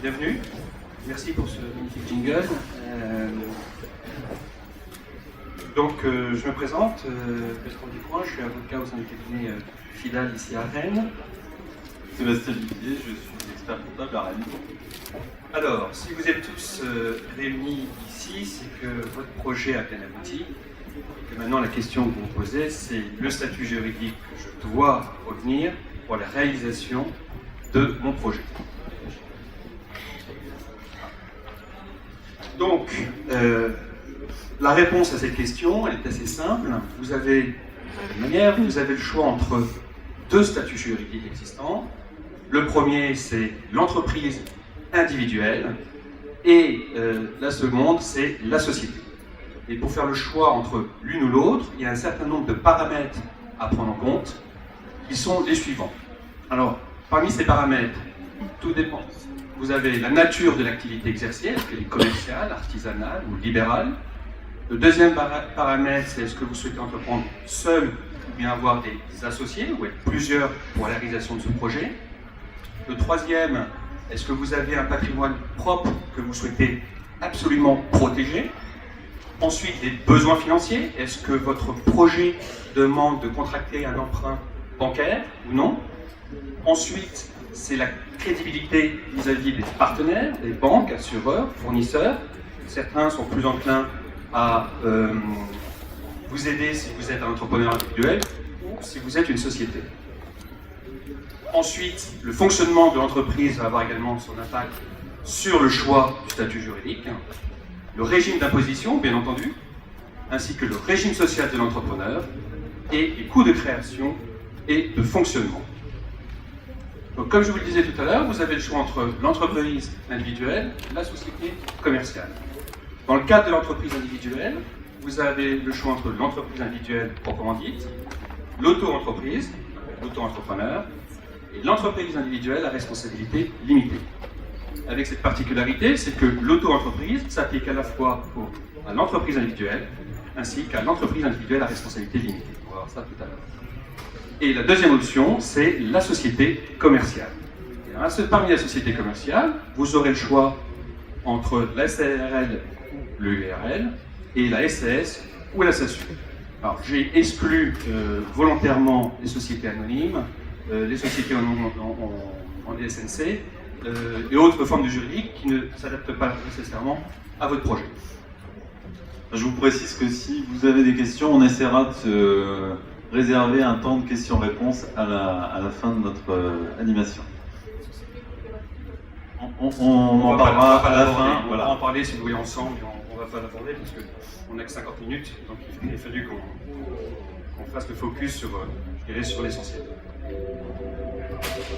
bienvenue. Merci pour ce magnifique jingle. Je me présente, Bertrand Ducoin, je suis avocat au sein du cabinet Fidal ici à Rennes. Sébastien Duvier, je suis expert comptable à Rennes. Alors, si vous êtes tous réunis ici, c'est que votre projet a bien abouti. Et que maintenant, la question que vous me posez, c'est le statut juridique que je dois retenir pour la réalisation de mon projet. Donc, la réponse à cette question, elle est assez simple. Vous avez le choix entre deux statuts juridiques existants. Le premier, c'est l'entreprise individuelle et la seconde, c'est la société. Et pour faire le choix entre l'une ou l'autre, il y a un certain nombre de paramètres à prendre en compte qui sont les suivants. Alors, parmi ces paramètres, tout dépend. Vous avez la nature de l'activité exercée, est-ce qu'elle est commerciale, artisanale ou libérale. Le deuxième paramètre, c'est est-ce que vous souhaitez entreprendre seul ou bien avoir des associés ou être plusieurs pour la réalisation de ce projet. Le troisième, est-ce que vous avez un patrimoine propre que vous souhaitez absolument protéger. Ensuite, les besoins financiers, est-ce que votre projet demande de contracter un emprunt bancaire ou non. Ensuite, c'est la crédibilité vis-à-vis des partenaires, des banques, assureurs, fournisseurs. Certains sont plus enclins à vous aider si vous êtes un entrepreneur individuel ou si vous êtes une société. Ensuite, le fonctionnement de l'entreprise va avoir également son impact sur le choix du statut juridique, le régime d'imposition, bien entendu, ainsi que le régime social de l'entrepreneur et les coûts de création et de fonctionnement. Donc, comme je vous le disais tout à l'heure, vous avez le choix entre l'entreprise individuelle et la société commerciale. Dans le cadre de l'entreprise individuelle, vous avez le choix entre l'entreprise individuelle proprement dite, l'auto-entreprise, l'auto-entrepreneur, et l'entreprise individuelle à responsabilité limitée. Avec cette particularité, c'est que l'auto-entreprise s'applique à la fois à l'entreprise individuelle ainsi qu'à l'entreprise individuelle à responsabilité limitée. On va voir ça tout à l'heure. Et la deuxième option, c'est la société commerciale. Et parmi la société commerciale, vous aurez le choix entre la SARL ou le URL et la SAS ou la SASU. Alors, j'ai exclu volontairement les sociétés anonymes, les sociétés en DSNC et autres formes de juridique qui ne s'adaptent pas nécessairement à votre projet. Je vous précise que si vous avez des questions, on essaiera de se réserver un temps de questions-réponses à la fin de notre animation. On en parlera à la fin. On va en parler si vous voulez ensemble, on va pas l'aborder parce qu'on n'a que 50 minutes, donc il a fallu qu'on fasse le focus sur l'essentiel.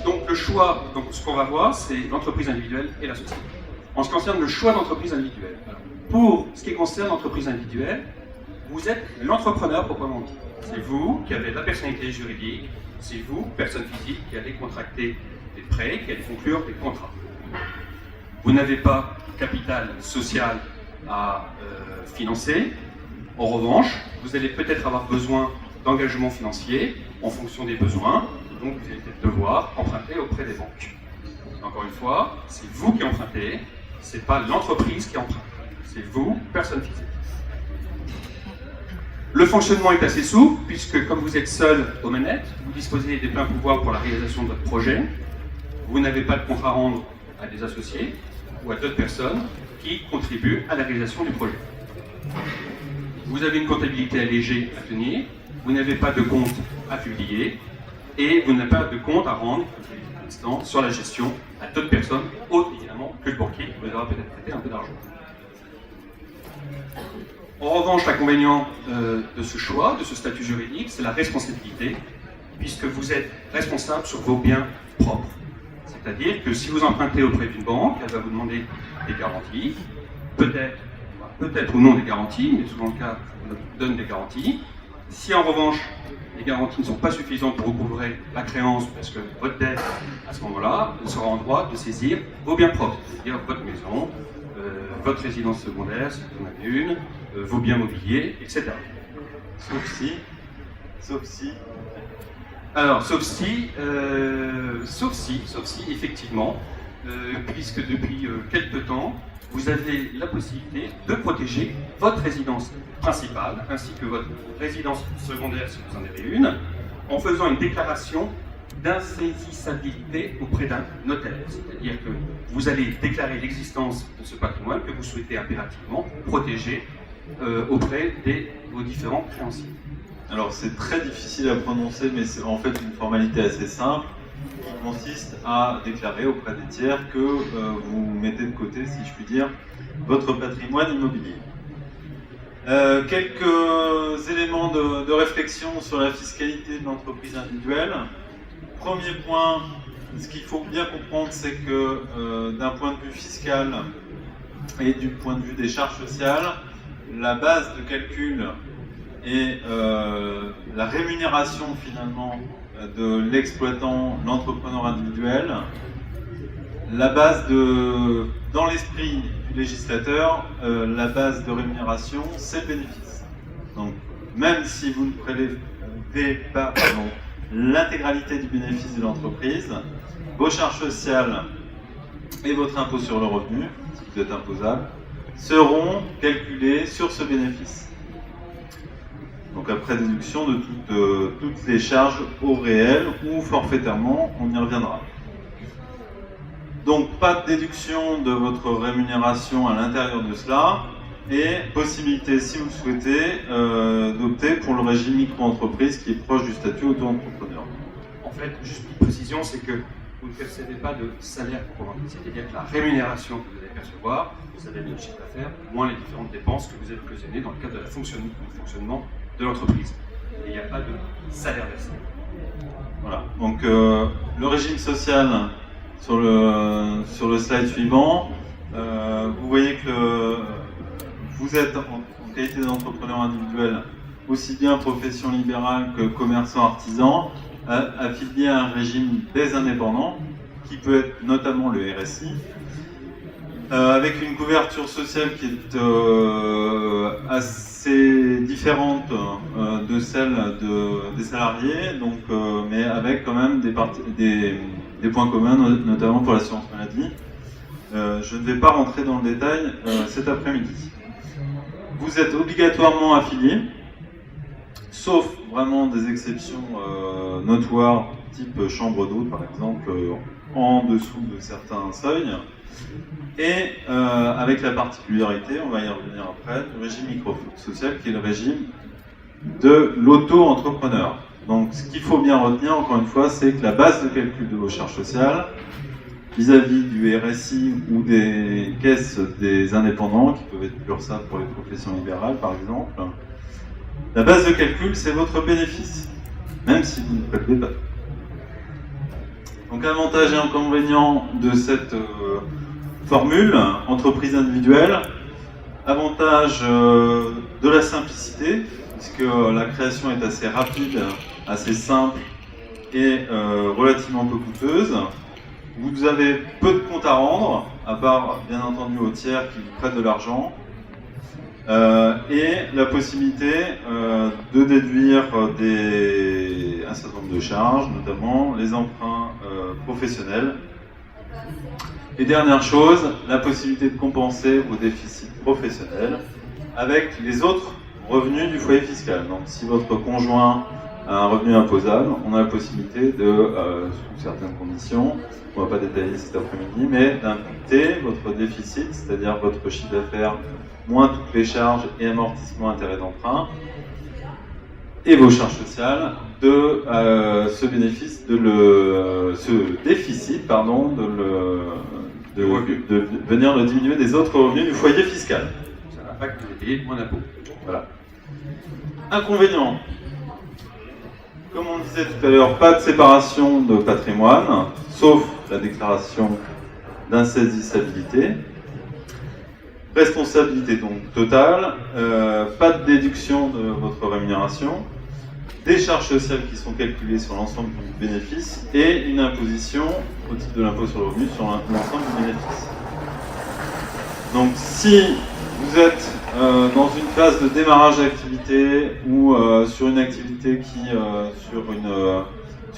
Donc le choix, ce qu'on va voir, c'est l'entreprise individuelle et la société. En ce qui concerne le choix d'entreprise individuelle, pour ce qui concerne l'entreprise individuelle, vous êtes l'entrepreneur proprement dit. C'est vous qui avez la personnalité juridique, c'est vous, personne physique, qui allez contracter des prêts, qui allez conclure des contrats. Vous n'avez pas de capital social à financer. En revanche, vous allez peut-être avoir besoin d'engagement financier en fonction des besoins, donc vous allez peut-être devoir emprunter auprès des banques. Encore une fois, c'est vous qui empruntez, c'est pas l'entreprise qui emprunte, c'est vous, personne physique. Le fonctionnement est assez souple, puisque comme vous êtes seul aux manettes, vous disposez des pleins pouvoirs pour la réalisation de votre projet, vous n'avez pas de compte à rendre à des associés ou à d'autres personnes qui contribuent à la réalisation du projet. Vous avez une comptabilité allégée à tenir, vous n'avez pas de compte à publier et vous n'avez pas de compte à rendre sur la gestion à d'autres personnes, autres évidemment que le banquier qui vous aura peut-être prêté un peu d'argent. En revanche, l'inconvénient de ce choix, de ce statut juridique, c'est la responsabilité, puisque vous êtes responsable sur vos biens propres. C'est-à-dire que si vous empruntez auprès d'une banque, elle va vous demander des garanties, peut-être ou non des garanties, mais souvent le cas, on vous donne des garanties. Si en revanche, les garanties ne sont pas suffisantes pour recouvrer la créance, parce que votre dette, à ce moment-là, elle sera en droit de saisir vos biens propres, c'est-à-dire votre maison, votre résidence secondaire, si vous en avez une, vos biens mobiliers, etc. Sauf si, effectivement, puisque depuis quelque temps, vous avez la possibilité de protéger votre résidence principale ainsi que votre résidence secondaire si vous en avez une, en faisant une déclaration d'insaisissabilité auprès d'un notaire. C'est-à-dire que vous allez déclarer l'existence de ce patrimoine que vous souhaitez impérativement protéger auprès de vos différents créanciers. Alors c'est très difficile à prononcer, mais c'est en fait une formalité assez simple qui consiste à déclarer auprès des tiers que vous mettez de côté, si je puis dire, votre patrimoine immobilier. Quelques éléments de réflexion sur la fiscalité de l'entreprise individuelle. Premier point, ce qu'il faut bien comprendre, c'est que d'un point de vue fiscal et du point de vue des charges sociales, la base de calcul et la rémunération finalement de l'exploitant, l'entrepreneur individuel, la base dans l'esprit du législateur, la base de rémunération, c'est le bénéfice. Donc, même si vous ne prélevez pas l'intégralité du bénéfice de l'entreprise, vos charges sociales et votre impôt sur le revenu, si vous êtes imposable, seront calculés sur ce bénéfice. Donc après déduction de toutes les charges au réel ou forfaitairement, on y reviendra. Donc pas de déduction de votre rémunération à l'intérieur de cela et possibilité, si vous le souhaitez, d'opter pour le régime micro-entreprise qui est proche du statut auto-entrepreneur. En fait, juste une précision, c'est que vous ne percevez pas de salaire proprement dit, c'est-à-dire que la rémunération que vous allez percevoir, vous avez le chiffre d'affaires, moins les différentes dépenses que vous avez occasionnées dans le cadre de la fonctionnement de l'entreprise. Et il n'y a pas de salaire versé. Voilà, donc le régime social, sur le slide suivant, vous voyez que vous êtes en qualité d'entrepreneur individuel, aussi bien profession libérale que commerçant artisan, affilié à un régime des indépendants, qui peut être notamment le RSI, avec une couverture sociale qui est assez différente de celle des salariés, donc, mais avec quand même des points communs, notamment pour l'assurance maladie. Je ne vais pas rentrer dans le détail cet après-midi. Vous êtes obligatoirement affilié, sauf vraiment des exceptions notoires, type chambre d'hôte par exemple, en dessous de certains seuils. Et avec la particularité, on va y revenir après, du régime micro-social qui est le régime de l'auto-entrepreneur. Donc ce qu'il faut bien retenir, encore une fois, c'est que la base de calcul de vos charges sociales, vis-à-vis du RSI ou des caisses des indépendants, qui peuvent être l'URSSAF pour les professions libérales par exemple, la base de calcul, c'est votre bénéfice, même si vous ne prélevez pas. Donc avantage et inconvénient de cette formule, entreprise individuelle. Avantage de la simplicité, puisque la création est assez rapide, assez simple et relativement peu coûteuse. Vous avez peu de comptes à rendre, à part bien entendu aux tiers qui vous prêtent de l'argent. Et la possibilité de déduire un certain nombre de charges, notamment les emprunts professionnels. Et dernière chose, la possibilité de compenser vos déficits professionnels avec les autres revenus du foyer fiscal. Donc si votre conjoint a un revenu imposable, on a la possibilité de, sous certaines conditions, on ne va pas détailler cet après-midi, mais d'imputer votre déficit, c'est-à-dire votre chiffre d'affaires moins toutes les charges et amortissements intérêts d'emprunt, et vos charges sociales, de ce déficit, de venir le diminuer des autres revenus du foyer fiscal. Ça n'a pas que vous payez moins d'impôts. Voilà. Inconvénient. Comme on disait tout à l'heure, pas de séparation de patrimoine, sauf la déclaration d'insaisissabilité. Responsabilité donc totale, pas de déduction de votre rémunération, des charges sociales qui sont calculées sur l'ensemble du bénéfice et une imposition au titre de l'impôt sur le revenu sur l'ensemble du bénéfice. Donc si vous êtes dans une phase de démarrage d'activité ou sur une activité qui, sur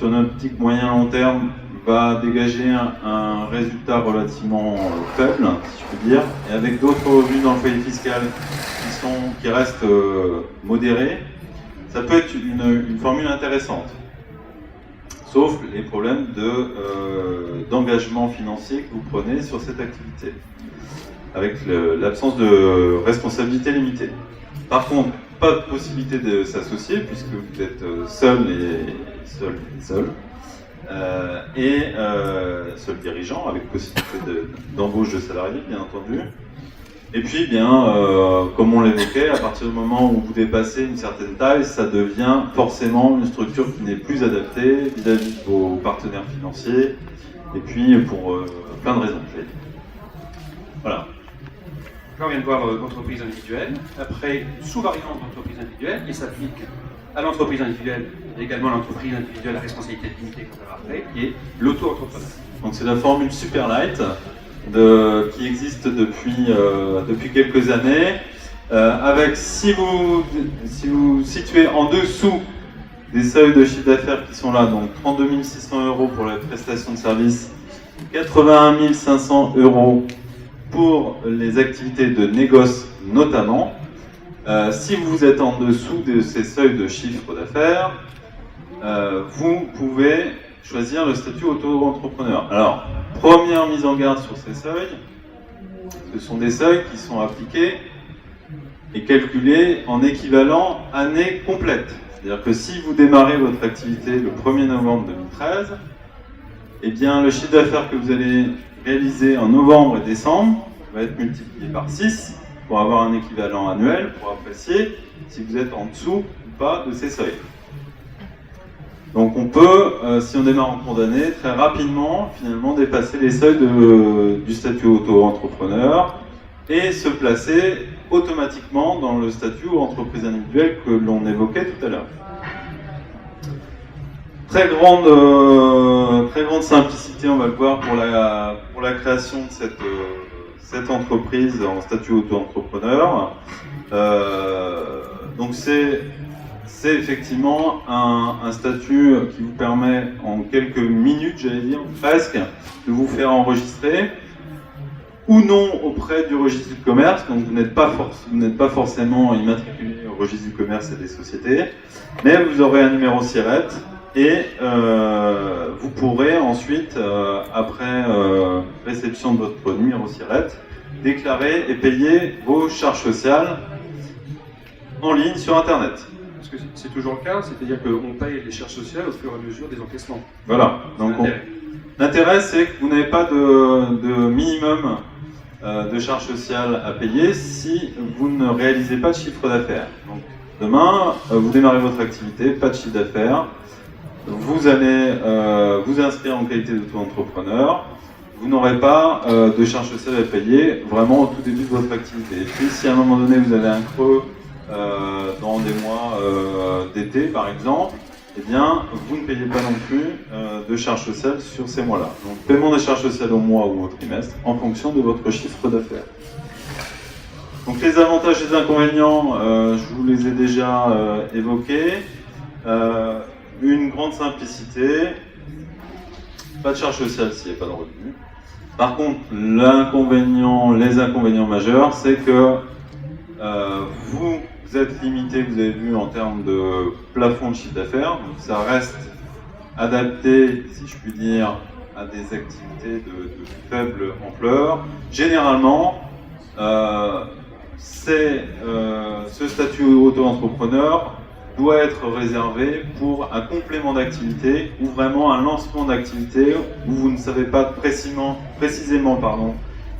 une optique moyen-long terme, va dégager un résultat relativement faible, si je peux dire, et avec d'autres revenus dans le foyer fiscal qui restent modérés, ça peut être une formule intéressante. Sauf les problèmes d'engagement financier que vous prenez sur cette activité, avec l'absence de responsabilité limitée. Par contre, pas de possibilité de s'associer, puisque vous êtes seul dirigeant, avec possibilité d'embauche de salariés, bien entendu. Et puis, comme on l'évoquait, à partir du moment où vous dépassez une certaine taille, ça devient forcément une structure qui n'est plus adaptée vis-à-vis de vos partenaires financiers, et puis pour plein de raisons clés. Voilà. Là, on vient de voir l'entreprise individuelle. Après, sous-variante d'entreprise individuelle qui s'applique à l'entreprise individuelle et également à l'entreprise individuelle à responsabilité limitée, qu'on verra après, qui est l'auto-entrepreneur. Donc c'est la formule super light qui existe depuis quelques années. Avec, si vous situez en dessous des seuils de chiffre d'affaires qui sont là, donc 32 600 € pour la prestation de service, 81 500 € pour les activités de négoce notamment. Si vous êtes en dessous de ces seuils de chiffre d'affaires, vous pouvez choisir le statut auto-entrepreneur. Alors, première mise en garde sur ces seuils, ce sont des seuils qui sont appliqués et calculés en équivalent année complète. C'est-à-dire que si vous démarrez votre activité le 1er novembre 2013, eh bien le chiffre d'affaires que vous allez réaliser en novembre et décembre va être multiplié par 6 pour avoir un équivalent annuel, pour apprécier si vous êtes en dessous ou pas de ces seuils. Donc on peut, si on démarre en condamné, très rapidement finalement dépasser les seuils du statut auto-entrepreneur et se placer automatiquement dans le statut entreprise individuelle que l'on évoquait tout à l'heure. Très grande simplicité, on va le voir, pour la création de cette entreprise en statut auto-entrepreneur. Donc c'est effectivement un statut qui vous permet en quelques minutes, j'allais dire, presque, de vous faire enregistrer ou non auprès du registre du commerce. Donc vous n'êtes pas forcément immatriculé au registre du commerce et des sociétés, mais vous aurez un numéro SIRET et vous pourrez ensuite, après réception de votre numéro SIRET, déclarer et payer vos charges sociales en ligne sur Internet. Parce que c'est toujours le cas, c'est-à-dire qu'on paye les charges sociales au fur et à mesure des encaissements. Voilà. Donc l'intérêt, c'est que vous n'avez pas de minimum de charges sociales à payer si vous ne réalisez pas de chiffre d'affaires. Donc demain, vous démarrez votre activité, pas de chiffre d'affaires, vous allez vous inscrire en qualité d'auto-entrepreneur, vous n'aurez pas de charges sociales à payer vraiment au tout début de votre activité. Et puis si à un moment donné vous avez un creux dans des mois d'été par exemple, eh bien vous ne payez pas non plus de charges sociales sur ces mois-là. Donc paiement des charges sociales au mois ou au trimestre en fonction de votre chiffre d'affaires. Donc les avantages et les inconvénients, je vous les ai déjà évoqués. Une grande simplicité, pas de charges sociales s'il n'y a pas de revenus. Par contre, les inconvénients majeurs, c'est que vous êtes limité, vous avez vu, en termes de plafond de chiffre d'affaires. Donc ça reste adapté, si je puis dire, à des activités de faible ampleur. Généralement, ce statut auto-entrepreneur doit être réservé pour un complément d'activité ou vraiment un lancement d'activité où vous ne savez pas précisément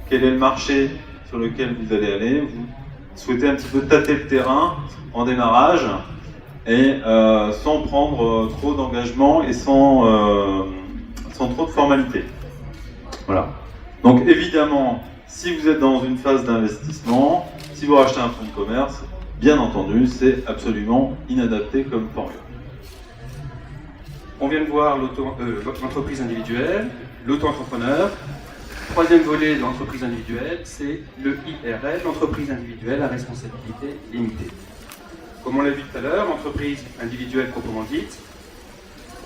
quel est le marché sur lequel vous allez aller. Vous souhaitez un petit peu tâter le terrain en démarrage et sans prendre trop d'engagement et sans trop de formalités. Voilà. Donc évidemment, si vous êtes dans une phase d'investissement, si vous rachetez un fonds de commerce, bien entendu, c'est absolument inadapté comme formule. On vient de voir l'entreprise individuelle, l'auto-entrepreneur. Troisième volet de l'entreprise individuelle, c'est le IRL, l'entreprise individuelle à responsabilité limitée. Comme on l'a vu tout à l'heure, l'entreprise individuelle proprement dite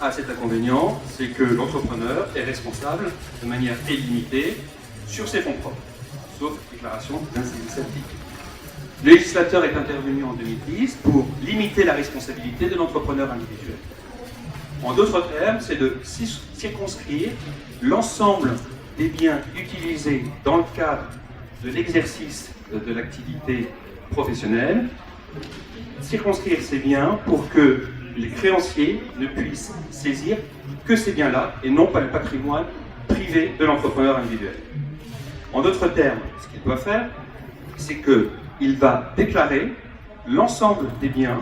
a cet inconvénient, c'est que l'entrepreneur est responsable de manière illimitée sur ses fonds propres, sauf déclaration d'insatisfaction. Le législateur est intervenu en 2010 pour limiter la responsabilité de l'entrepreneur individuel. En d'autres termes, c'est de circonscrire l'ensemble des biens utilisés dans le cadre de l'exercice de l'activité professionnelle, circonscrire ces biens pour que les créanciers ne puissent saisir que ces biens-là et non pas le patrimoine privé de l'entrepreneur individuel. En d'autres termes, ce qu'il doit faire, c'est qu'il va déclarer l'ensemble des biens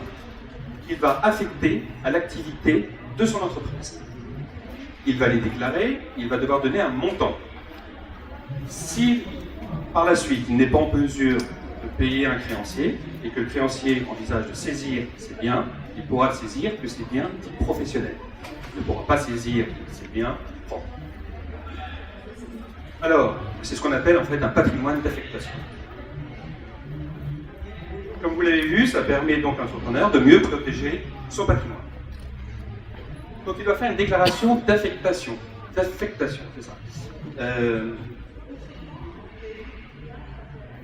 qu'il va affecter à l'activité de son entreprise. Il va les déclarer, il va devoir donner un montant. Si par la suite il n'est pas en mesure de payer un créancier et que le créancier envisage de saisir ses biens, il pourra saisir que ses biens dits professionnels. Il ne pourra pas saisir ses biens propres. Alors, c'est ce qu'on appelle en fait un patrimoine d'affectation. Comme vous l'avez vu, ça permet donc à l'entrepreneur de mieux protéger son patrimoine. Donc il doit faire une déclaration d'affectation. D'affectation, c'est ça.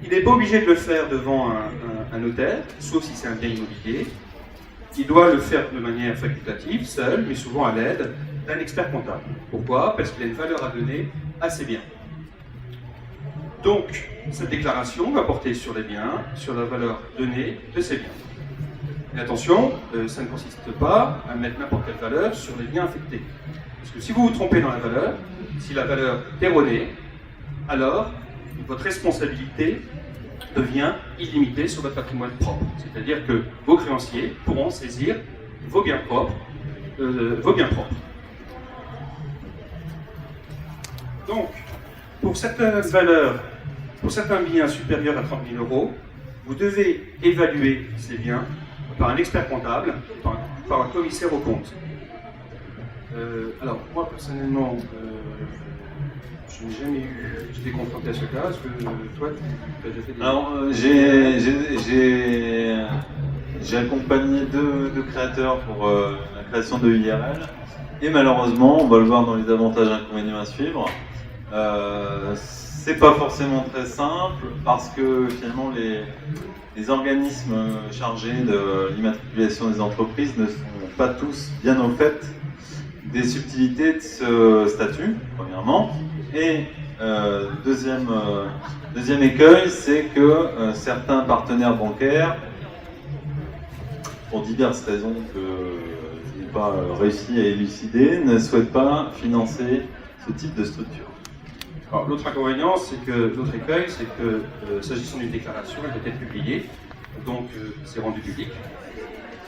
Il n'est pas obligé de le faire devant un notaire, sauf si c'est un bien immobilier. Il doit le faire de manière facultative, seul, mais souvent à l'aide d'un expert comptable. Pourquoi? Parce qu'il a une valeur à donner à ses biens. Donc, cette déclaration va porter sur les biens, sur la valeur donnée de ces biens. Et attention, ça ne consiste pas à mettre n'importe quelle valeur sur les biens affectés. Parce que si vous vous trompez dans la valeur, si la valeur est erronée, alors votre responsabilité devient illimitée sur votre patrimoine propre. C'est-à-dire que vos créanciers pourront saisir vos biens propres. Donc, pour certaines valeurs, pour certains biens supérieurs à 30 000 €, vous devez évaluer ces biens par un expert comptable, par un commissaire aux comptes. Alors, moi personnellement, je n'ai jamais été confronté à ce cas. Est-ce que toi, tu as déjà fait des... Alors, j'ai accompagné deux créateurs pour la création de IRL, et malheureusement, on va le voir dans les avantages et inconvénients à suivre, c'est pas forcément très simple parce que finalement les organismes chargés de l'immatriculation des entreprises ne sont pas tous bien au fait des subtilités de ce statut, premièrement. Et deuxième écueil, c'est que certains partenaires bancaires, pour diverses raisons que je n'ai pas réussi à élucider, ne souhaitent pas financer ce type de structure. Alors, l'autre inconvénient, l'autre écueil, c'est que s'agissant d'une déclaration, elle doit être publiée, donc c'est rendu public.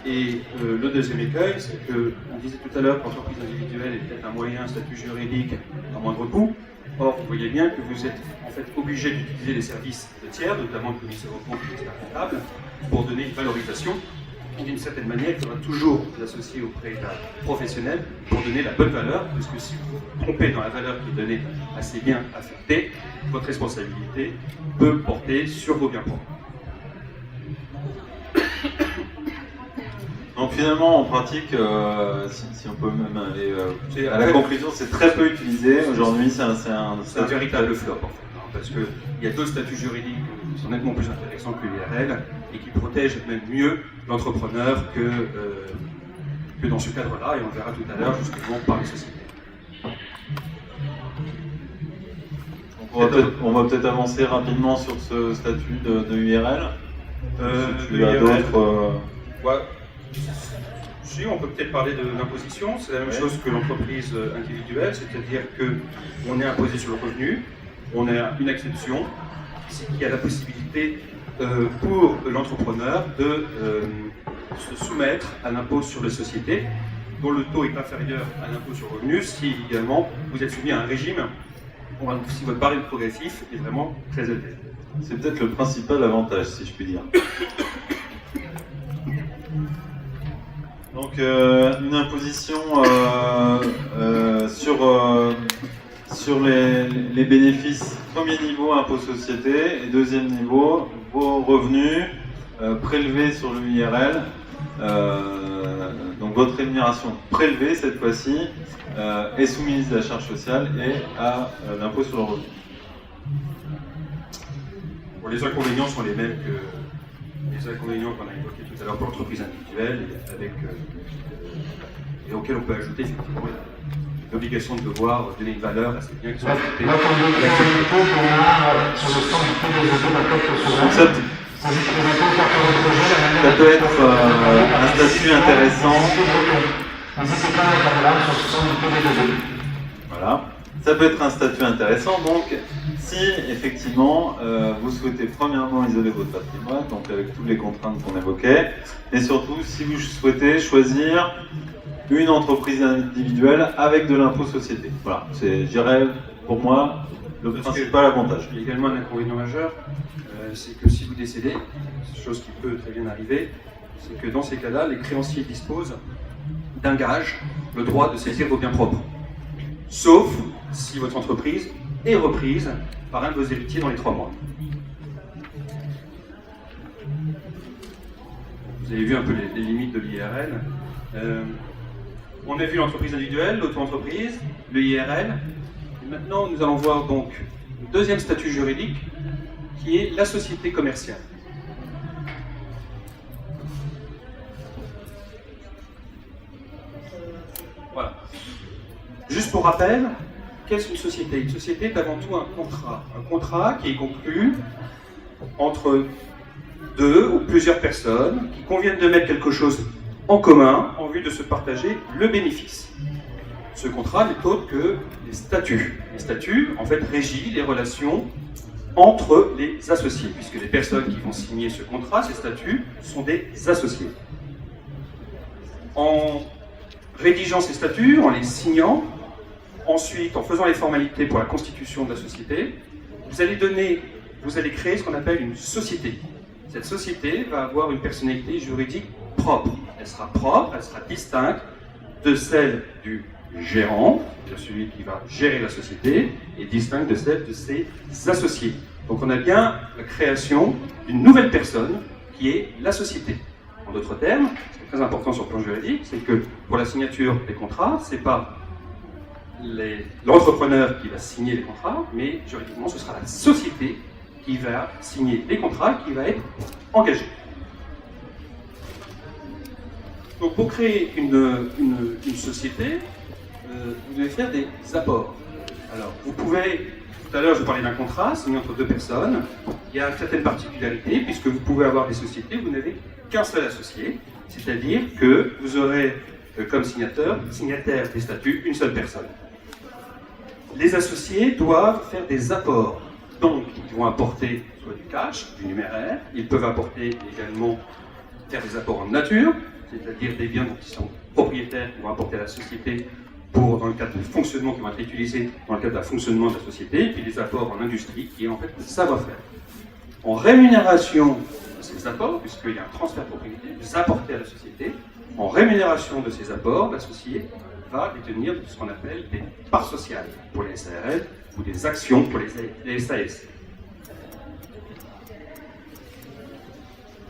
Et le deuxième écueil, c'est que, on disait tout à l'heure que l'entreprise individuelle est peut-être un moyen, un statut juridique à moindre coût. Or, vous voyez bien que vous êtes en fait obligé d'utiliser les services de tiers, notamment le commissaire aux comptes et l'expert comptable, pour donner une valorisation. Et d'une certaine manière, il faudra toujours vous associer auprès d'un professionnel pour donner la bonne valeur, parce que si vous vous trompez dans la valeur qui est donnée à ces biens affectés, votre responsabilité peut porter sur vos biens propres. Donc finalement, en pratique, si on peut même aller à la conclusion, c'est très peu utilisé. Aujourd'hui, c'est un véritable flop, en fait, hein, parce qu'il y a d'autres statuts juridiques qui sont nettement plus intéressants que l'IRL et qui protègent même mieux l'entrepreneur que dans ce cadre-là, et on verra tout à l'heure justement par les sociétés. On va peut-être avancer rapidement sur ce statut de URL. Tu as d'autres... Ouais. Si, on peut peut-être parler de l'imposition. C'est la même chose que l'entreprise individuelle, c'est-à-dire qu'on est imposé sur le revenu, on a une exception, c'est qu'il y a la possibilité pour l'entrepreneur de se soumettre à l'impôt sur les sociétés, dont le taux est inférieur à l'impôt sur le revenu, si également vous êtes soumis à un régime, si votre barème progressif est vraiment très élevé. C'est peut-être le principal avantage, si je puis dire. Donc une imposition sur les bénéfices, premier niveau impôt société, et deuxième niveau vos revenus prélevés sur le IRL, donc votre rémunération prélevée, cette fois-ci, est soumise à la charge sociale et à l'impôt sur le revenu. Bon, les inconvénients sont les mêmes que les inconvénients qu'on a évoqués tout à l'heure pour l'entreprise individuelle, et auxquels on peut ajouter effectivement l'obligation de devoir donner une valeur à ces biens qui sont ajoutés. Ça peut être un statut intéressant. Voilà. Ça peut être un statut intéressant, donc si effectivement vous souhaitez premièrement isoler votre patrimoine, donc avec toutes les contraintes qu'on évoquait, et surtout si vous souhaitez choisir une entreprise individuelle avec de l'impôt société. Voilà, c'est, je dirais, pour moi, le principal avantage. Il y a également un inconvénient majeur, c'est que si vous décédez, chose qui peut très bien arriver, c'est que dans ces cas-là, les créanciers disposent d'un gage, le droit de saisir vos biens propres. Sauf si votre entreprise est reprise par un de vos héritiers dans les 3 mois. Vous avez vu un peu les limites de l'IRL. On a vu l'entreprise individuelle, l'auto-entreprise, le IRL. Et maintenant, nous allons voir donc le deuxième statut juridique, qui est la société commerciale. Voilà. Juste pour rappel, qu'est-ce qu'une société? Une société est avant tout un contrat. Un contrat qui est conclu entre 2 ou plusieurs personnes qui conviennent de mettre quelque chose en commun en vue de se partager le bénéfice. Ce contrat n'est autre que les statuts. Les statuts, en fait, régissent les relations entre les associés, puisque les personnes qui vont signer ce contrat, ces statuts, sont des associés. En rédigeant ces statuts, en les signant, ensuite, en faisant les formalités pour la constitution de la société, vous allez créer ce qu'on appelle une société. Cette société va avoir une personnalité juridique propre. Elle sera propre, elle sera distincte de celle du gérant, de celui qui va gérer la société, et distincte de celle de ses associés. Donc on a bien la création d'une nouvelle personne qui est la société. En d'autres termes, ce qui est très important sur le plan juridique, c'est que pour la signature des contrats, ce n'est pas l'entrepreneur qui va signer les contrats, mais juridiquement ce sera la société qui va signer les contrats, qui va être engagée. Donc pour créer une société, vous devez faire des apports. Alors vous pouvez, tout à l'heure je parlais d'un contrat signé entre 2 personnes, il y a certaines particularités puisque vous pouvez avoir des sociétés où vous n'avez qu'un seul associé, c'est-à-dire que vous aurez comme signataire des statuts une seule personne. Les associés doivent faire des apports, donc ils vont apporter soit du cash, du numéraire, ils peuvent apporter également faire des apports en nature, c'est-à-dire des biens dont ils sont propriétaires qui vont apporter à la société dans le cadre de fonctionnement qui vont être utilisés dans le cadre d'un fonctionnement de la société, et puis des apports en industrie qui est en fait le savoir-faire. En rémunération de ces apports, puisqu'il y a un transfert de propriété, vous apportez à la société, en rémunération de ces apports, l'associé va détenir ce qu'on appelle des parts sociales pour les SARL ou des actions pour les SAS.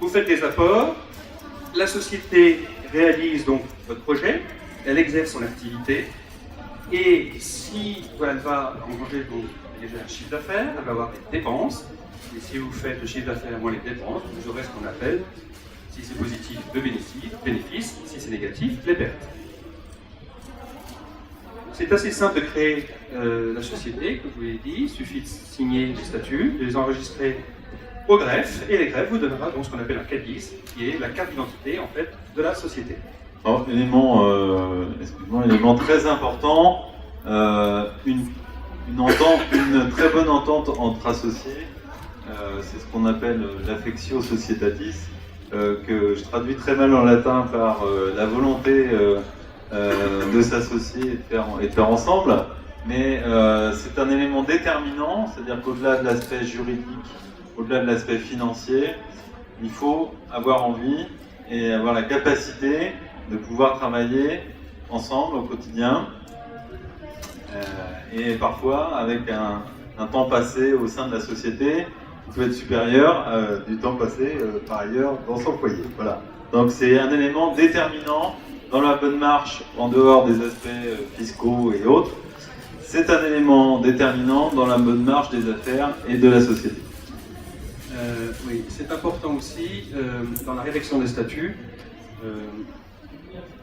Vous faites des apports, la société réalise donc votre projet, elle exerce son activité, et si elle va engranger donc déjà un chiffre d'affaires, elle va avoir des dépenses, et si vous faites le chiffre d'affaires moins les dépenses, vous aurez ce qu'on appelle, si c'est positif, le bénéfice, si c'est négatif, les pertes. C'est assez simple de créer la société, comme je vous l'ai dit, il suffit de signer les statuts, de les enregistrer au greffe, et les greffes vous donnera donc ce qu'on appelle un CADIS, qui est la carte d'identité en fait de la société. Alors, élément très important, une très bonne entente entre associés, c'est ce qu'on appelle l'affectio societatis, que je traduis très mal en latin par la volonté de s'associer et de faire ensemble, mais c'est un élément déterminant, c'est-à-dire qu'au-delà de l'aspect juridique, au-delà de l'aspect financier, il faut avoir envie et avoir la capacité de pouvoir travailler ensemble au quotidien, et parfois avec un temps passé au sein de la société qui peut être supérieur du temps passé par ailleurs dans son foyer. Voilà. Donc c'est un élément déterminant dans la bonne marche en dehors des aspects fiscaux et autres, c'est un élément déterminant dans la bonne marche des affaires et de la société. Oui, c'est important aussi dans la rédaction des statuts.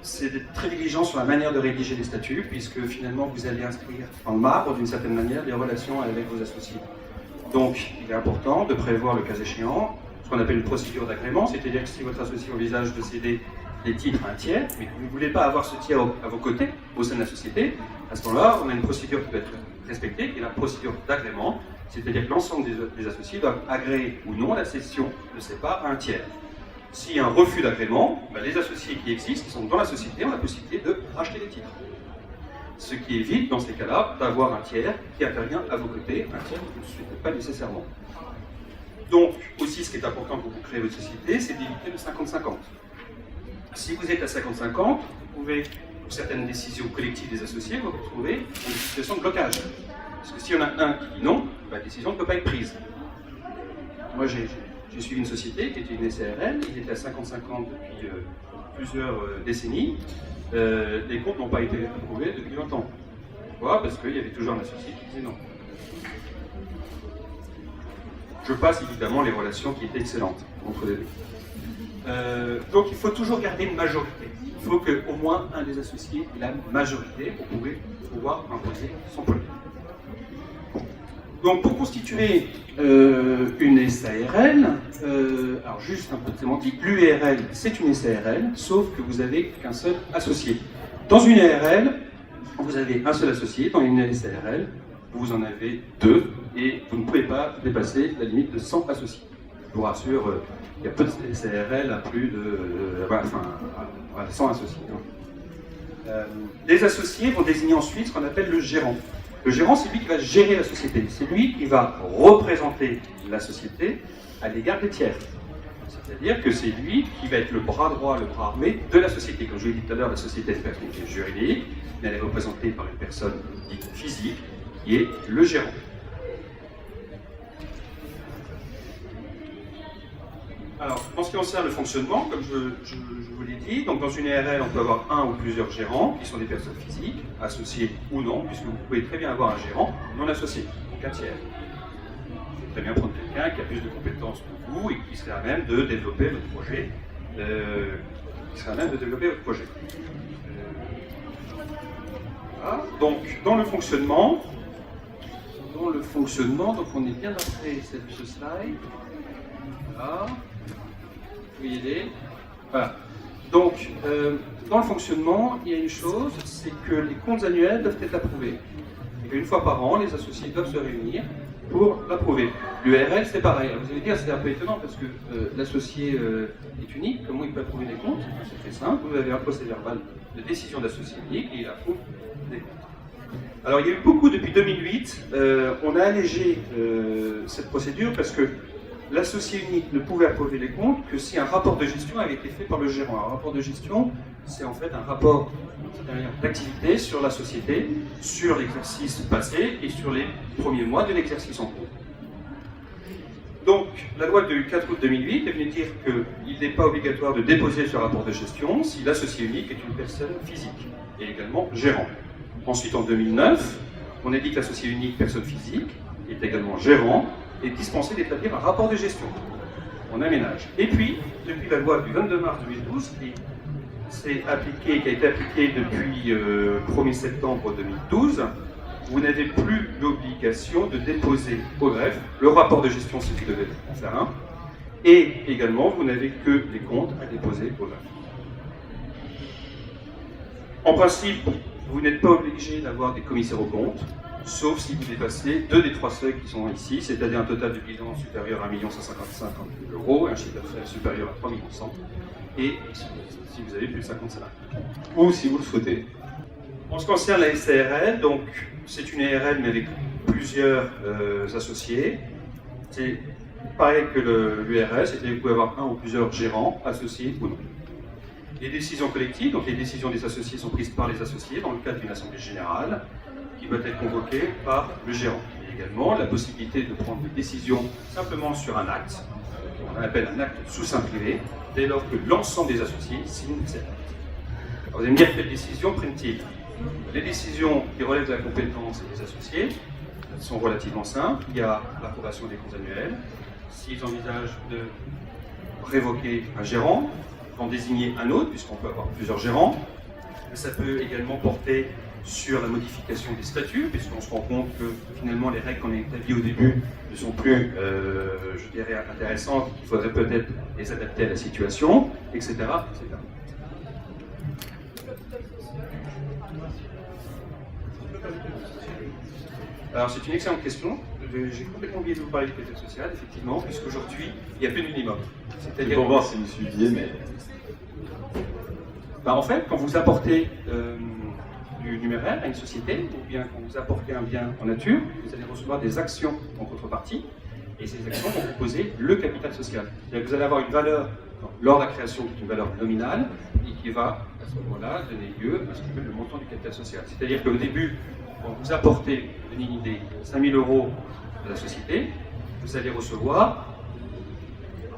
C'est d'être très diligent sur la manière de rédiger les statuts, puisque finalement vous allez inscrire en marbre d'une certaine manière les relations avec vos associés. Donc il est important de prévoir le cas échéant ce qu'on appelle une procédure d'agrément, c'est-à-dire que si votre associé envisage de céder des titres à un tiers, mais que vous ne voulez pas avoir ce tiers à vos côtés, au sein de la société, à ce moment-là, on a une procédure qui doit être respectée, qui est la procédure d'agrément, c'est-à-dire que l'ensemble des associés doivent agréer ou non la cession de ces parts à un tiers. S'il y a un refus d'agrément, les associés qui existent, qui sont dans la société, ont la possibilité de racheter les titres. Ce qui évite, dans ces cas-là, d'avoir un tiers qui intervient à vos côtés, un tiers que vous ne souhaitez pas nécessairement. Donc, aussi, ce qui est important pour vous créer votre société, c'est d'éviter le 50-50. Si vous êtes à 50-50, vous pouvez, pour certaines décisions collectives des associés, vous retrouver dans une situation de blocage. Parce que s'il y en a un qui dit non, la décision ne peut pas être prise. Moi, j'ai suivi une société qui était une SARL, il était à 50-50 depuis plusieurs décennies. Les comptes n'ont pas été approuvés depuis longtemps. Pourquoi ? Parce qu'il y avait toujours un associé qui disait non. Je passe évidemment les relations qui étaient excellentes entre les deux. Donc il faut toujours garder une majorité. Il faut qu'au moins un des associés ait la majorité pour pouvoir imposer son point de vue. Donc pour constituer une SARL, alors juste un peu de sémantique, l'URL c'est une SARL, sauf que vous n'avez qu'un seul associé. Dans une ARL, vous avez un seul associé, dans une SARL, vous en avez deux, et vous ne pouvez pas dépasser la limite de 100 associés. Je vous rassure, il y a peu de SARL à plus de à 100 associés. Les associés vont désigner ensuite ce qu'on appelle le gérant. Le gérant, c'est lui qui va gérer la société. C'est lui qui va représenter la société à l'égard des tiers. C'est-à-dire que c'est lui qui va être le bras droit, le bras armé de la société. Comme je vous l'ai dit tout à l'heure, la société est une personnalité juridique, mais elle est représentée par une personne dite physique, qui est le gérant. Alors, en ce qui concerne le fonctionnement, comme je vous l'ai dit, donc dans une ARL, on peut avoir un ou plusieurs gérants, qui sont des personnes physiques, associées ou non, puisque vous pouvez très bien avoir un gérant non associé, donc un tiers. Vous pouvez très bien prendre quelqu'un qui a plus de compétences que vous et qui serait à même de développer votre projet. Voilà. Donc, dans le fonctionnement, donc on est bien après ce slide. Voilà. Vous voyez, voilà. Donc, dans le fonctionnement, il y a une chose, c'est que les comptes annuels doivent être approuvés. Et qu'une fois par an, les associés doivent se réunir pour l'approuver. L'URL, c'est pareil. Vous allez dire, c'est un peu étonnant parce que l'associé est unique. Comment il peut approuver les comptes? C'est très simple. Vous avez un procès-verbal de décision d'associé unique et il approuve les comptes. Alors, il y a eu beaucoup depuis 2008. On a allégé cette procédure parce que l'associé unique ne pouvait approuver les comptes que si un rapport de gestion avait été fait par le gérant. Un rapport de gestion, c'est en fait un rapport d'activité sur la société, sur l'exercice passé et sur les premiers mois de l'exercice en cours. Donc, la loi du 4 août 2008 est venue dire qu'il n'est pas obligatoire de déposer ce rapport de gestion si l'associé unique est une personne physique et également gérant. Ensuite, en 2009, on a dit que l'associé unique, personne physique, est également gérant et dispensé d'établir un rapport de gestion. On aménage. Et puis, depuis la loi du 22 mars 2012, qui a été appliquée depuis 1er septembre 2012, vous n'avez plus l'obligation de déposer au greffe le rapport de gestion si vous devez en faire un, et également vous n'avez que les comptes à déposer au greffe. En principe, vous n'êtes pas obligé d'avoir des commissaires aux comptes, sauf si vous dépassez deux des trois seuils qui sont ici, c'est-à-dire un total de bilan supérieur à 1 155 000 €, un chiffre d'affaires supérieur à 3 100 000 et si vous avez plus de 50 salariés. Ou si vous le souhaitez. En ce qui concerne la SARL, donc c'est une ARL mais avec plusieurs associés. C'est pareil que l'URL, c'est-à-dire que vous pouvez avoir un ou plusieurs gérants, associés ou non. Les décisions collectives, donc les décisions des associés sont prises par les associés dans le cadre d'une assemblée générale qui doit être convoquée par le gérant. Il y a également la possibilité de prendre des décisions simplement sur un acte, qu'on appelle un acte sous seing privé, dès lors que l'ensemble des associés signent cet acte. Alors, vous allez me dire quelles décisions prennent-ils? Les décisions qui relèvent de la compétence des associés sont relativement simples. Il y a l'approbation des comptes annuels. S'ils envisagent de révoquer un gérant, d'en désigner un autre, puisqu'on peut avoir plusieurs gérants. Ça peut également porter sur la modification des statuts, puisqu'on se rend compte que finalement les règles qu'on a établies au début ne sont plus, je dirais, intéressantes, qu'il faudrait peut-être les adapter à la situation, etc. etc. Alors c'est une excellente question. J'ai complètement oublié de vous parler du capital social, effectivement, puisqu'aujourd'hui, il n'y a plus de minimum. C'est pour voir si vous suiviez, mais... En fait, quand vous apportez du numéraire à une société, ou bien quand vous apportez un bien en nature, vous allez recevoir des actions en contrepartie, et ces actions vont composer le capital social. C'est-à-dire que vous allez avoir une valeur, lors de la création, qui est une valeur nominale, et qui va, à ce moment-là, donner lieu à ce qu'on appelle le montant du capital social. C'est-à-dire qu'au début, quand vous apportez, pour donner une idée, 5 000 € de la société, vous allez recevoir,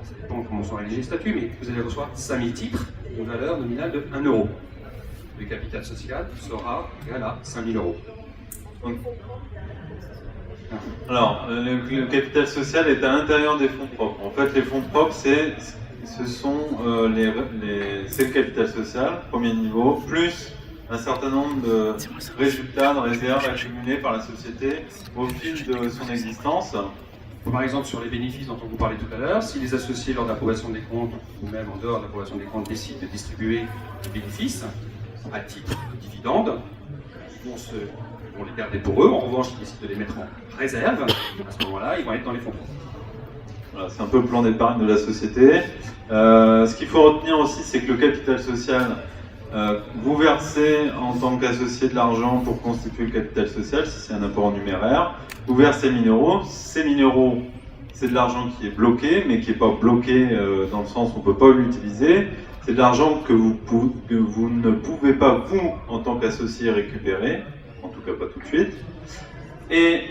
ça dépend comment sont rédigés les statuts, mais vous allez recevoir 5 000 titres, une valeur nominale de 1 €. Le capital social sera égal à 5 000 €. Alors, le capital social est à l'intérieur des fonds propres. En fait, les fonds propres, c'est le capital social, premier niveau, plus un certain nombre de résultats, de réserves accumulées par la société au fil de son existence. Par exemple, sur les bénéfices dont on vous parlait tout à l'heure, si les associés, lors de l'approbation des comptes, ou même en dehors de l'approbation des comptes, décident de distribuer des bénéfices à titre de dividendes, ils vont les garder pour eux. En revanche, ils décident de les mettre en réserve. À ce moment-là, ils vont être dans les fonds propres. Voilà, c'est un peu le plan d'épargne de la société. Ce qu'il faut retenir aussi, c'est que le capital social, vous versez en tant qu'associé de l'argent pour constituer le capital social, si c'est un apport en numéraire. Vous versez 1 000 €. Ces 1 000 €, c'est de l'argent qui est bloqué, mais qui n'est pas bloqué dans le sens où on ne peut pas l'utiliser. C'est de l'argent que vous ne pouvez pas, vous, en tant qu'associé, récupérer, en tout cas pas tout de suite. Et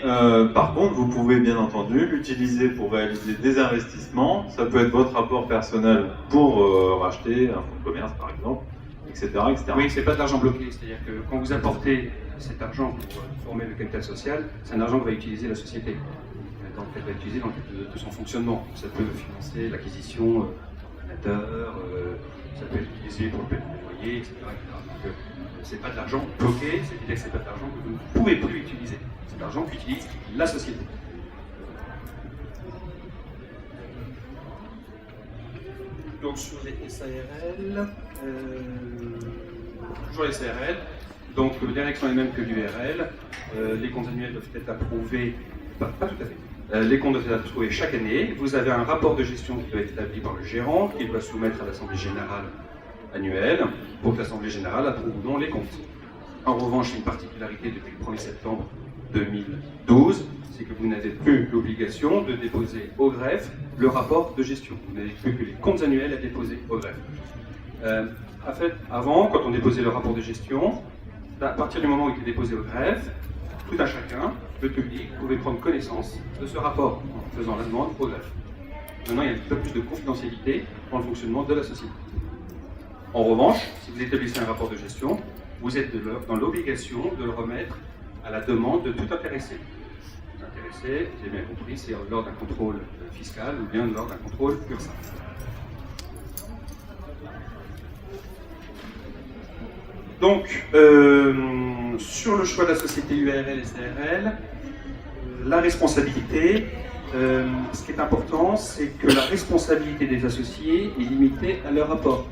par contre, vous pouvez bien entendu l'utiliser pour réaliser des investissements. Ça peut être votre apport personnel pour racheter un fonds de commerce, par exemple, etc. etc. Oui, c'est pas de l'argent bloqué. C'est-à-dire que quand vous apportez cet argent pour former le capital social, c'est un argent que va utiliser la société. Donc, elle va utiliser dans le cadre de son fonctionnement. Ça peut financer l'acquisition d'ordinateurs, ça peut être utilisé pour le paiement des loyers, etc. Donc, c'est pas de l'argent bloqué, c'est-à-dire que c'est pas de l'argent que vous ne pouvez plus utiliser. C'est de l'argent qu'utilise la société. Donc sur les SARL, toujours les SARL, donc les règles sont les mêmes que l'URL, les comptes annuels doivent être approuvés, pas tout à fait, les comptes doivent être approuvés chaque année, vous avez un rapport de gestion qui doit être établi par le gérant, qu'il doit soumettre à l'Assemblée Générale annuelle, pour que l'Assemblée Générale approuve ou non les comptes. En revanche, une particularité depuis le 1er septembre 2012, c'est que vous n'avez plus l'obligation de déposer au greffe le rapport de gestion. Vous n'avez plus que les comptes annuels à déposer au greffe. En fait, avant, quand on déposait le rapport de gestion, à partir du moment où il était déposé au greffe, tout un chacun, le public, pouvait prendre connaissance de ce rapport en faisant la demande au greffe. Maintenant, il y a un peu plus de confidentialité dans le fonctionnement de la société. En revanche, si vous établissez un rapport de gestion, vous êtes dans l'obligation de le remettre à la demande de tout intéressé. Intéressé, vous avez bien compris, c'est lors d'un contrôle fiscal ou bien lors d'un contrôle URSSAF. Donc, sur le choix de la société URL et SARL, la responsabilité, ce qui est important, c'est que la responsabilité des associés est limitée à leur apport.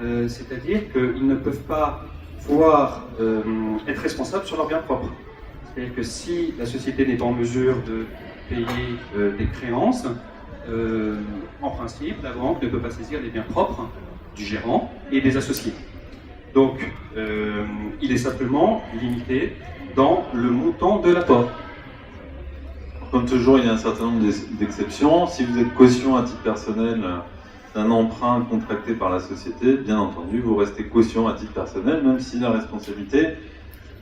C'est-à-dire qu'ils ne peuvent pas être responsables sur leurs biens propres. C'est-à-dire que si la société n'est pas en mesure de payer des créances, en principe, la banque ne peut pas saisir les biens propres du gérant et des associés. Donc, il est simplement limité dans le montant de l'apport. Comme toujours, il y a un certain nombre d'exceptions. Si vous êtes caution à titre personnel d'un emprunt contracté par la société, bien entendu, vous restez caution à titre personnel, même si la responsabilité,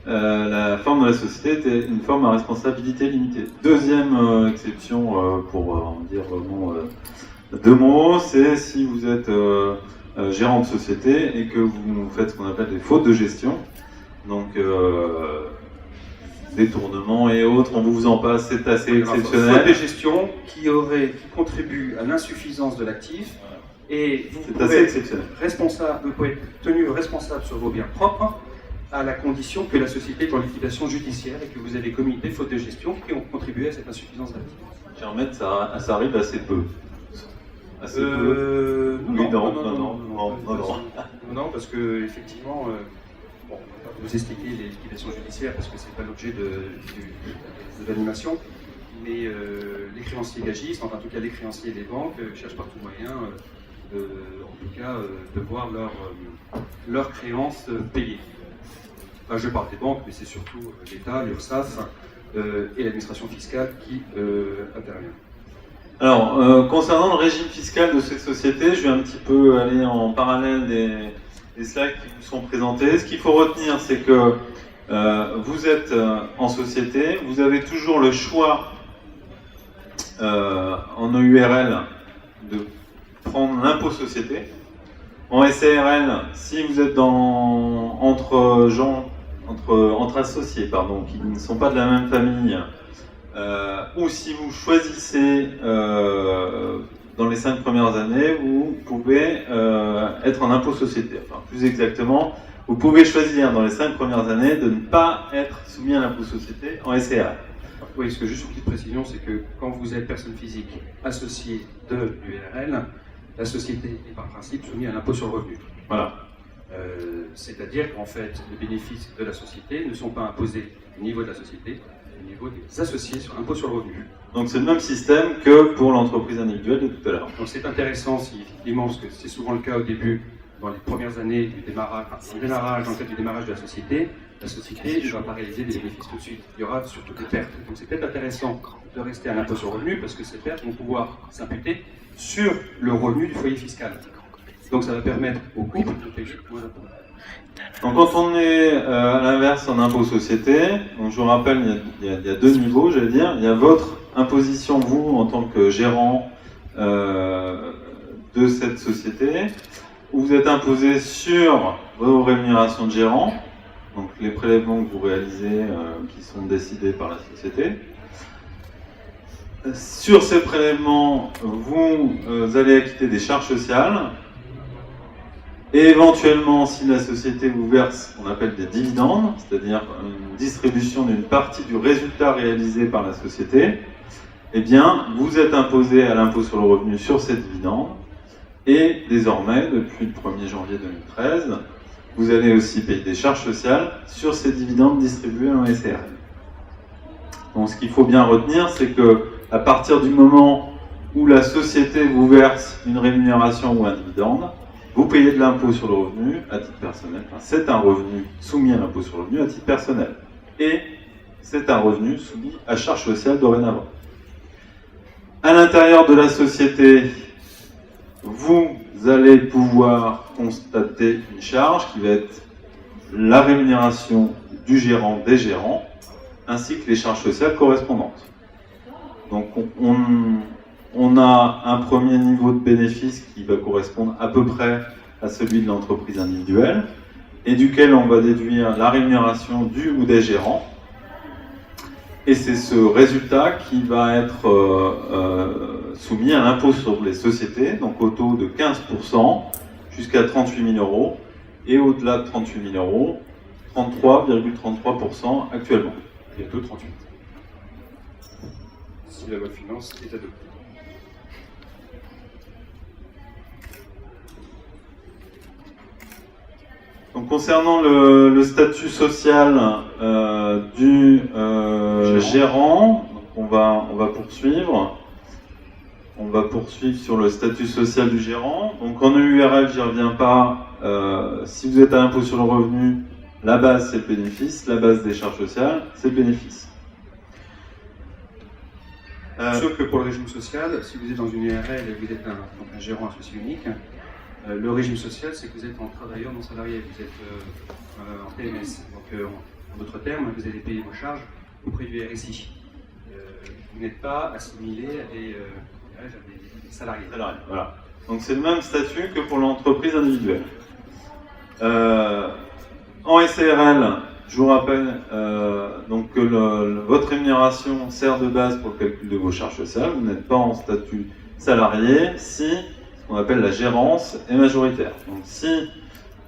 la forme de la société était une forme à responsabilité limitée. Deuxième exception, pour en dire vraiment deux mots, c'est si vous êtes gérant de société et que vous faites ce qu'on appelle des fautes de gestion, donc détournements et autres, on vous en passe, c'est assez exceptionnel. Faute de gestion qui contribue à l'insuffisance de l'actif, et vous pouvez être tenu responsable sur vos biens propres à la condition que la société est en liquidation judiciaire et que vous avez commis des fautes de gestion qui ont contribué à cette insuffisance d'actifs. Germaine, ça arrive assez peu. Assez peu. Non, parce que effectivement, bon, on ne va pas vous expliquer les liquidations judiciaires parce que c'est pas l'objet de l'animation, mais les créanciers gagistes, enfin en tout cas les créanciers des banques, cherchent par tout moyen, de voir leurs créances payées. Là, je parle des banques, mais c'est surtout l'État, l'URSSAF et l'administration fiscale qui intervient. Alors, concernant le régime fiscal de ces sociétés, je vais un petit peu aller en parallèle des slides qui vous sont présentés. Ce qu'il faut retenir, c'est que vous êtes en société, vous avez toujours le choix en EURL de prendre l'impôt société. En SARL, si vous êtes entre associés, qui ne sont pas de la même famille, ou si vous choisissez dans les 5 premières années, vous pouvez être en impôt société. Enfin, plus exactement, vous pouvez choisir dans les 5 premières années de ne pas être soumis à l'impôt société en SARL. Oui, parce que juste une petite précision, c'est que quand vous êtes personne physique associée de l'URL, la société est par principe soumise à l'impôt sur le revenu. Voilà. C'est-à-dire qu'en fait, les bénéfices de la société ne sont pas imposés au niveau de la société, au niveau des associés sur l'impôt sur le revenu. Donc c'est le même système que pour l'entreprise individuelle de tout à l'heure. Donc c'est intéressant, effectivement, parce que c'est souvent le cas au début, dans les premières années du démarrage, dans le cadre du démarrage de la société ne va pas réaliser des bénéfices tout de suite. Il y aura surtout des pertes. Donc c'est peut-être intéressant de rester à l'impôt sur le revenu, parce que ces pertes vont pouvoir s'imputer sur le revenu du foyer fiscal. Donc ça va permettre au couple de payer moins d'impôts. Donc quand on est à l'inverse en impôt société, donc je vous rappelle, il y a 2 niveaux, j'allais dire. Il y a votre imposition, vous, en tant que gérant de cette société, où vous êtes imposé sur vos rémunérations de gérant, donc les prélèvements que vous réalisez qui sont décidés par la société. Sur ces prélèvements, vous allez acquitter des charges sociales. Et éventuellement, si la société vous verse ce qu'on appelle des dividendes, c'est-à-dire une distribution d'une partie du résultat réalisé par la société, eh bien, vous êtes imposé à l'impôt sur le revenu sur ces dividendes. Et désormais, depuis le 1er janvier 2013, vous allez aussi payer des charges sociales sur ces dividendes distribués en SARL. Donc, ce qu'il faut bien retenir, c'est que à partir du moment où la société vous verse une rémunération ou un dividende, vous payez de l'impôt sur le revenu à titre personnel. Enfin, c'est un revenu soumis à l'impôt sur le revenu à titre personnel. Et c'est un revenu soumis à charge sociale dorénavant. À l'intérieur de la société, vous allez pouvoir constater une charge qui va être la rémunération du gérant, des gérants, ainsi que les charges sociales correspondantes. Donc on a un premier niveau de bénéfice qui va correspondre à peu près à celui de l'entreprise individuelle et duquel on va déduire la rémunération du ou des gérants. Et c'est ce résultat qui va être soumis à l'impôt sur les sociétés, donc au taux de 15% jusqu'à 38 000 euros et au-delà de 38 000 euros, 33,33% actuellement. Bientôt 38. Si la loi de finances est adoptée. Donc, concernant le statut social du gérant, donc on va poursuivre. On va poursuivre sur le statut social du gérant. Donc en EURL, j'y reviens pas. Si vous êtes à l'impôt sur le revenu, la base c'est le bénéfice, la base des charges sociales c'est le bénéfice. Sauf que pour le régime social, si vous êtes dans une URL et que vous êtes un gérant associé unique, le régime social, c'est que vous êtes en travailleur non salarié, vous êtes en PMS. Donc, en d'autres termes, vous allez payer vos charges auprès du RSI. Vous n'êtes pas assimilé à des salariés. Voilà. Donc c'est le même statut que pour l'entreprise individuelle. En SARL, je vous rappelle donc que votre rémunération sert de base pour le calcul de vos charges sociales. Vous n'êtes pas en statut salarié si ce qu'on appelle la gérance est majoritaire. Donc si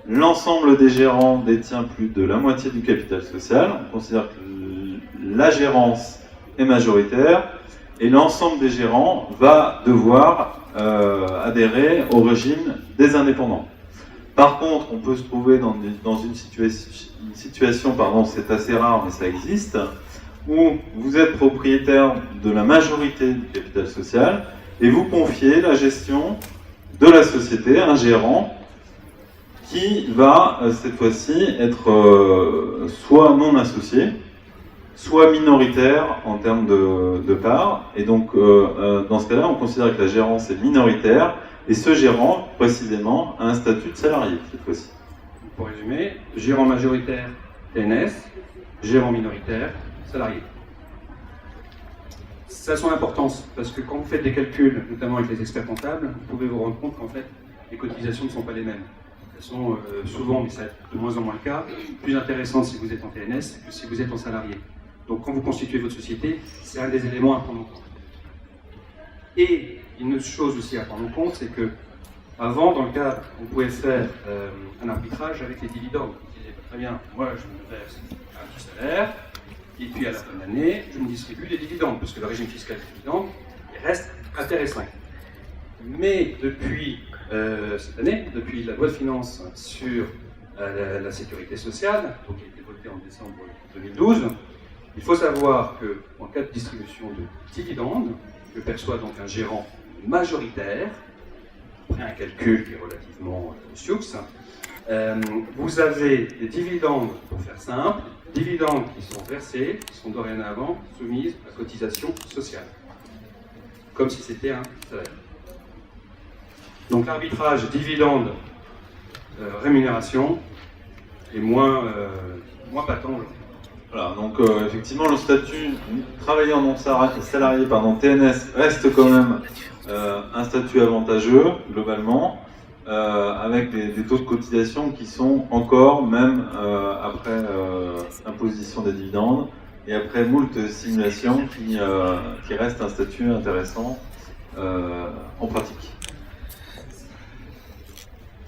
l'ensemble des gérants détient plus de la moitié du capital social, on considère que la gérance est majoritaire et l'ensemble des gérants va devoir adhérer au régime des indépendants. Par contre, on peut se trouver dans une situation, pardon, c'est assez rare mais ça existe, où vous êtes propriétaire de la majorité du capital social et vous confiez la gestion de la société à un gérant qui va cette fois-ci être soit non associé, soit minoritaire en termes de parts. Et donc, dans ce cas-là, on considère que la gérance est minoritaire et ce gérant, précisément, a un statut de salarié cette fois-ci. Pour résumer, gérant majoritaire, TNS, gérant minoritaire, salarié. Ça a son importance, parce que quand vous faites des calculs, notamment avec les experts comptables, vous pouvez vous rendre compte qu'en fait, les cotisations ne sont pas les mêmes. Elles sont souvent, mais ça de moins en moins le cas, plus intéressantes si vous êtes en TNS que si vous êtes en salarié. Donc quand vous constituez votre société, c'est un des éléments à prendre en compte. Et une autre chose aussi à prendre en compte, c'est que avant, dans le cas, on pouvait faire un arbitrage avec les dividendes. Vous disiez, très bien, moi je me verse un petit salaire, et puis à la fin de l'année, je me distribue les dividendes, parce que le régime fiscal des dividendes, il reste intéressant. Mais depuis cette année, depuis la loi de finances sur la sécurité sociale, donc qui a été votée en décembre 2012, il faut savoir qu'en cas de distribution de dividendes, que perçoit donc un gérant majoritaire, après un calcul qui est relativement sioux, vous avez des dividendes, pour faire simple, dividendes qui sont versés, qui sont dorénavant soumises à cotisation sociale, comme si c'était un salaire. Donc l'arbitrage dividende rémunération est moins patent aujourd'hui. Voilà, donc effectivement le statut travailleur non salarié, TNS, reste quand même un statut avantageux globalement, avec des taux de cotisation qui sont encore, même après imposition des dividendes et après moult simulations, qui reste un statut intéressant en pratique.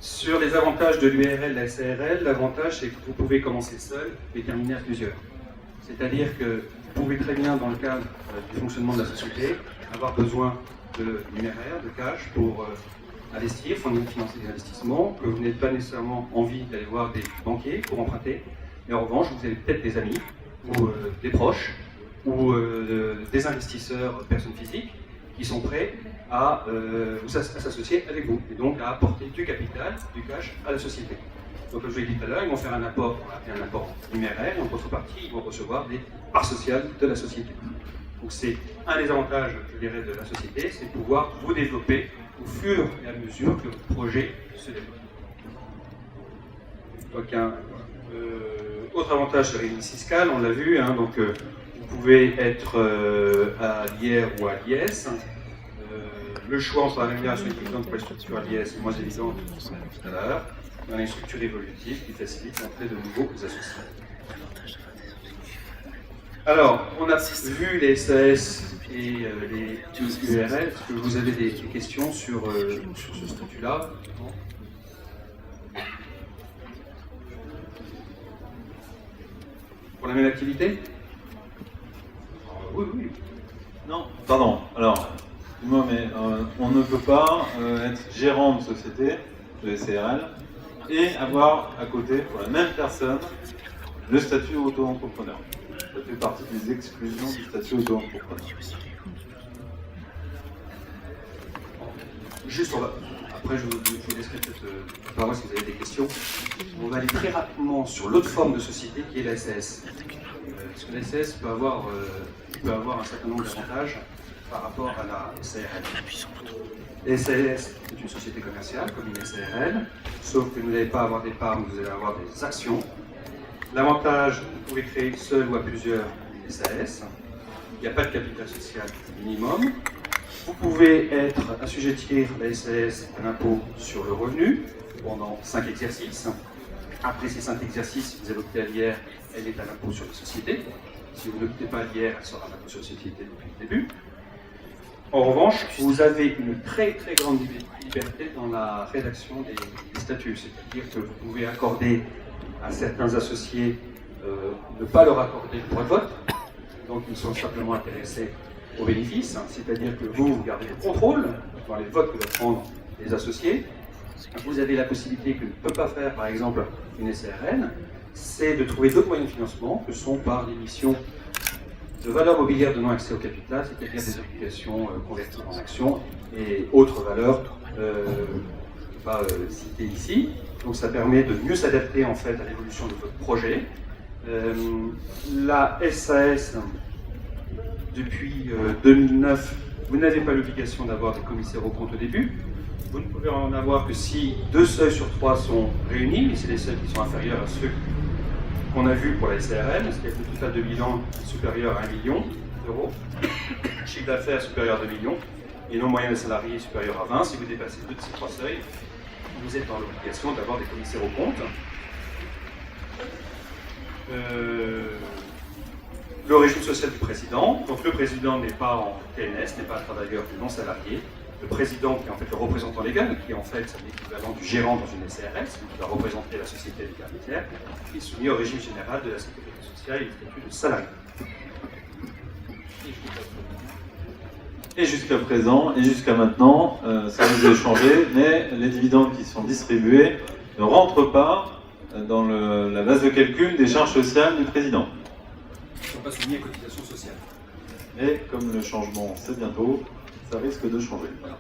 Sur les avantages de l'URL, de la SARL, l'avantage c'est que vous pouvez commencer seul et terminer à plusieurs. C'est-à-dire que vous pouvez très bien, dans le cadre du fonctionnement de la société, avoir besoin de numéraire, de cash pour investir, financer des investissements, que vous n'avez pas nécessairement envie d'aller voir des banquiers pour emprunter, mais en revanche, vous avez peut-être des amis, ou des proches, ou des investisseurs, personnes physiques, qui sont prêts à s'associer avec vous, et donc à apporter du capital, du cash à la société. Donc comme je l'ai dit tout à l'heure, ils vont faire un apport, on va appeler un apport numéraire, et en contrepartie, ils vont recevoir des parts sociales de la société. Donc c'est un des avantages, je dirais, de la société, c'est de pouvoir vous développer au fur et à mesure que votre projet se développe. Donc autre avantage sur les régime fiscal, on l'a vu, donc vous pouvez être à l'IR ou à l'IS. Le choix entre la rémunération équivalente pour les structures à l'IS est moins évident que ce qu'on a vu tout à l'heure. On a une structure évolutive qui facilite l'entrée de nouveaux associés. Alors, on a vu les SAS et les URL. Est-ce que vous avez des questions sur ce statut-là? Pour la même activité? Oui, oui. Non, pardon. Alors, moi, mais on ne peut pas être gérant de société, de SARL, et avoir à côté, pour la même personne, le statut auto-entrepreneur. Ça fait partie des exclusions du statut auto-entrepreneur. Juste, après je vous laisserai peut-être parler si vous avez des questions. On va aller très rapidement sur l'autre forme de société qui est la SAS. Parce que la SAS peut avoir un certain nombre d'avantages par rapport à la SARL. La SAS est une société commerciale comme une SARL, sauf que vous n'allez pas avoir des parts, vous allez avoir des actions. L'avantage, vous pouvez créer seul ou à plusieurs une SAS. Il n'y a pas de capital social minimum. Vous pouvez être assujettir la SAS à l'impôt sur le revenu pendant 5 exercices. Après ces 5 exercices, vous avez opté à l'IR, elle est à l'impôt sur les sociétés. Si vous n'optez pas à l'IR, elle sera à l'impôt sur les sociétés depuis le début. En revanche, vous avez une très très grande liberté dans la rédaction des statuts, c'est-à-dire que vous pouvez accorder à certains associés, ne pas leur accorder le droit de vote, donc ils sont simplement intéressés aux bénéfices, c'est-à-dire que vous gardez le contrôle dans les votes que doivent prendre les associés. Vous avez la possibilité que ne peut pas faire, par exemple, une SARL, c'est de trouver d'autres moyens de financement, que sont par l'émission de valeurs mobilières donnant accès au capital, c'est-à-dire des obligations converties en actions et autres valeurs pas citées ici. Donc ça permet de mieux s'adapter en fait à l'évolution de votre projet. La SAS, depuis 2009, vous n'avez pas l'obligation d'avoir des commissaires aux comptes au début. Vous ne pouvez en avoir que si 2 seuils sur 3 sont réunis, mais c'est des seuils qui sont inférieurs à ceux qu'on a vus pour la SARL, c'est-à-dire que le total de bilan supérieur à 1 million d'euros, chiffre d'affaires supérieur à 2 millions, et non moyenne de salariés supérieur à 20. Si vous dépassez 2 de ces 3 seuils, vous êtes dans l'obligation d'avoir des commissaires aux comptes. Le régime social du président. Donc le président n'est pas en TNS, n'est pas un travailleur non salarié. Le président, qui est en fait le représentant légal, qui est en fait l'équivalent du gérant dans une SARL, qui va représenter la société intermédiaire, est soumis au régime général de la sécurité sociale et du statut de salarié. Et jusqu'à présent, et jusqu'à maintenant, ça nous a changé, mais les dividendes qui sont distribués ne rentrent pas dans la base de calcul des charges sociales du président. Ils ne sont pas soumis à cotisation sociale. Et comme le changement c'est bientôt, ça risque de changer. Voilà.